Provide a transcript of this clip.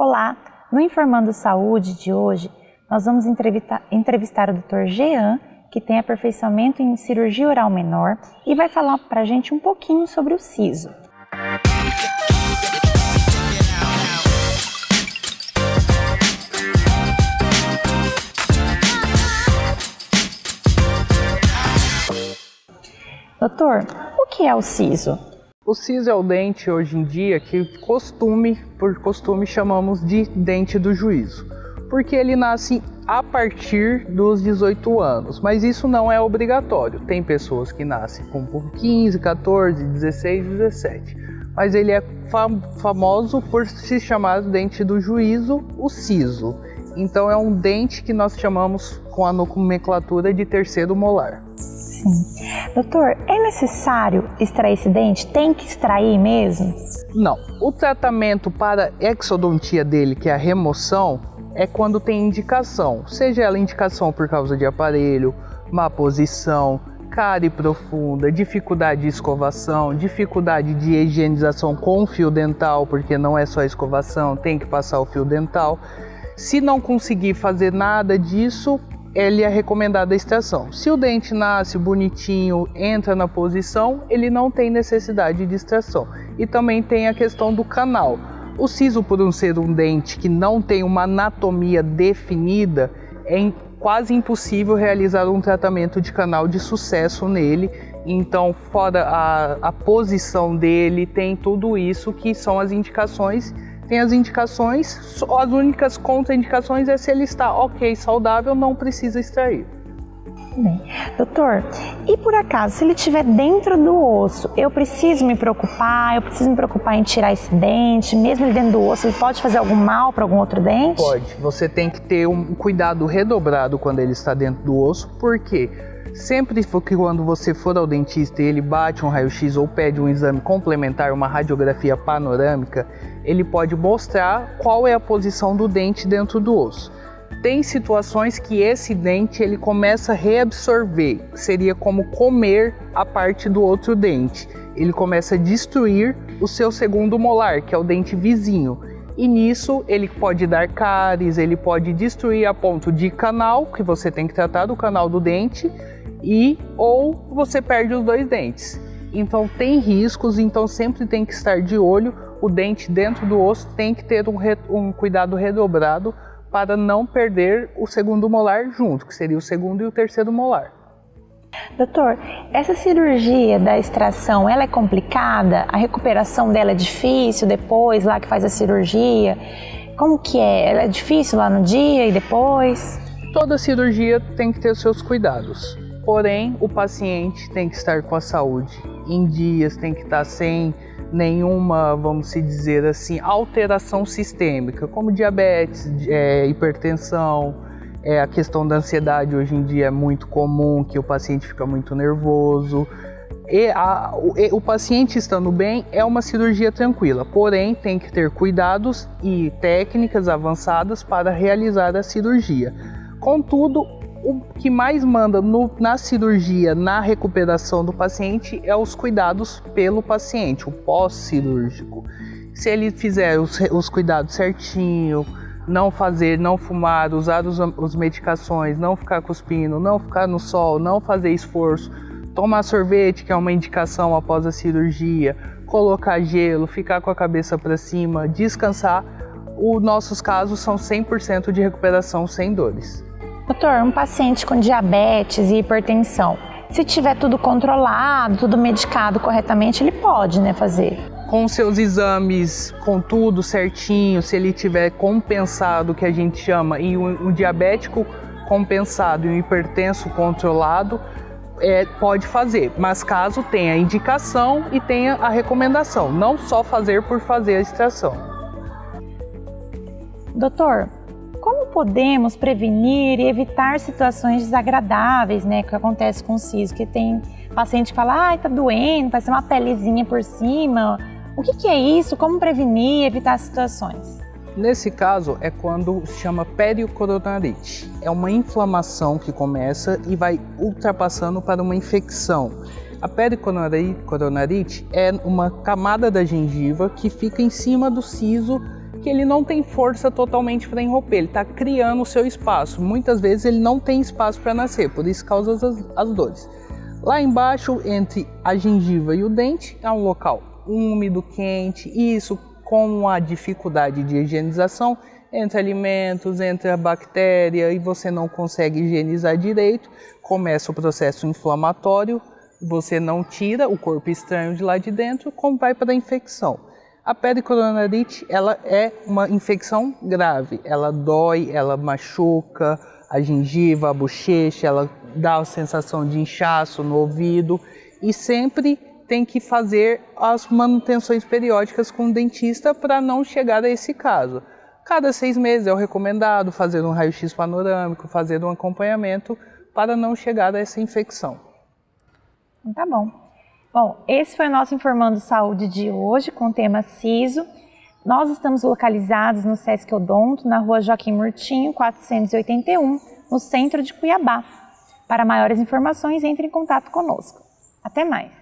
Olá, no Informando Saúde de hoje, nós vamos entrevistar o Dr. Jean, que tem aperfeiçoamento em cirurgia oral menor e vai falar para a gente um pouquinho sobre o siso. Doutor, o que é o siso? O siso é o dente hoje em dia que por costume chamamos de dente do juízo, porque ele nasce a partir dos 18 anos, mas isso não é obrigatório. Tem pessoas que nascem com 15, 14, 16, 17, mas ele é famoso por se chamar dente do juízo, o siso. Então é um dente que nós chamamos com a nomenclatura de terceiro molar. Sim. Doutor, é necessário extrair esse dente? Tem que extrair mesmo? Não. O tratamento para a exodontia dele, que é a remoção, é quando tem indicação. Seja ela indicação por causa de aparelho, má posição, cárie profunda, dificuldade de escovação, dificuldade de higienização com fio dental, porque não é só escovação, tem que passar o fio dental. Se não conseguir fazer nada disso, ele é recomendado a extração. Se o dente nasce bonitinho, entra na posição, ele não tem necessidade de extração. E também tem a questão do canal. O siso, por ser um dente que não tem uma anatomia definida, é quase impossível realizar um tratamento de canal de sucesso nele. Então, fora a posição dele, tem tudo isso que são as indicações. Tem as indicações, as únicas contraindicações é se ele está ok, saudável, não precisa extrair. Bem, doutor, e por acaso, se ele estiver dentro do osso, eu preciso me preocupar em tirar esse dente, mesmo ele dentro do osso, ele pode fazer algum mal para algum outro dente? Pode, você tem que ter um cuidado redobrado quando ele está dentro do osso, porque sempre que quando você for ao dentista e ele bate um raio-x ou pede um exame complementar, uma radiografia panorâmica, ele pode mostrar qual é a posição do dente dentro do osso. Tem situações que esse dente ele começa a reabsorver, seria como comer a parte do outro dente. Ele começa a destruir o seu segundo molar, que é o dente vizinho. E nisso ele pode dar cáries, ele pode destruir a ponto de canal, que você tem que tratar do canal do dente, ou você perde os dois dentes. Então tem riscos, então sempre tem que estar de olho. O dente dentro do osso tem que ter um cuidado redobrado para não perder o segundo molar junto, que seria o segundo e o terceiro molar. Doutor, essa cirurgia da extração, ela é complicada? A recuperação dela é difícil depois, lá que faz a cirurgia? Como que é? Ela é difícil lá no dia e depois? Toda cirurgia tem que ter os seus cuidados. Porém, o paciente tem que estar com a saúde em dias, tem que estar sem nenhuma, vamos dizer assim, alteração sistêmica, como diabetes, hipertensão, a questão da ansiedade hoje em dia é muito comum, que o paciente fica muito nervoso. O paciente estando bem é uma cirurgia tranquila, porém tem que ter cuidados e técnicas avançadas para realizar a cirurgia. Contudo, o que mais manda na cirurgia, na recuperação do paciente, é os cuidados pelo paciente, o pós-cirúrgico. Se ele fizer os cuidados certinho, não fumar, usar as medicações, não ficar cuspindo, não ficar no sol, não fazer esforço, tomar sorvete, que é uma indicação após a cirurgia, colocar gelo, ficar com a cabeça para cima, descansar, os nossos casos são 100% de recuperação sem dores. Doutor, um paciente com diabetes e hipertensão, se tiver tudo controlado, tudo medicado corretamente, ele pode, fazer? Com seus exames, com tudo certinho, se ele tiver compensado, que a gente chama, e um diabético compensado e um hipertenso controlado, pode fazer. Mas caso tenha indicação e tenha a recomendação, não só fazer por fazer a extração. Doutor, como podemos prevenir e evitar situações desagradáveis, que acontece com o siso? Que tem paciente que fala, tá doendo, parece uma pelezinha por cima. O que é isso? Como prevenir e evitar situações? Nesse caso é quando se chama periocoronarite. É uma inflamação que começa e vai ultrapassando para uma infecção. A pericoronarite é uma camada da gengiva que fica em cima do siso que ele não tem força totalmente para enromper, ele está criando o seu espaço. Muitas vezes ele não tem espaço para nascer, por isso causa as dores. Lá embaixo, entre a gengiva e o dente, é um local úmido, quente, e isso com a dificuldade de higienização, entre alimentos, entre a bactéria, e você não consegue higienizar direito, começa o processo inflamatório, você não tira o corpo estranho de lá de dentro, como vai para a infecção. A pericoronarite, ela é uma infecção grave, ela dói, ela machuca a gengiva, a bochecha, ela dá a sensação de inchaço no ouvido e sempre tem que fazer as manutenções periódicas com o dentista para não chegar a esse caso. Cada 6 meses é o recomendado fazer um raio-x panorâmico, fazer um acompanhamento para não chegar a essa infecção. Tá bom. Bom, esse foi o nosso Informando Saúde de hoje com o tema siso. Nós estamos localizados no Sesc Odonto, na rua Joaquim Murtinho, 481, no centro de Cuiabá. Para maiores informações, entre em contato conosco. Até mais!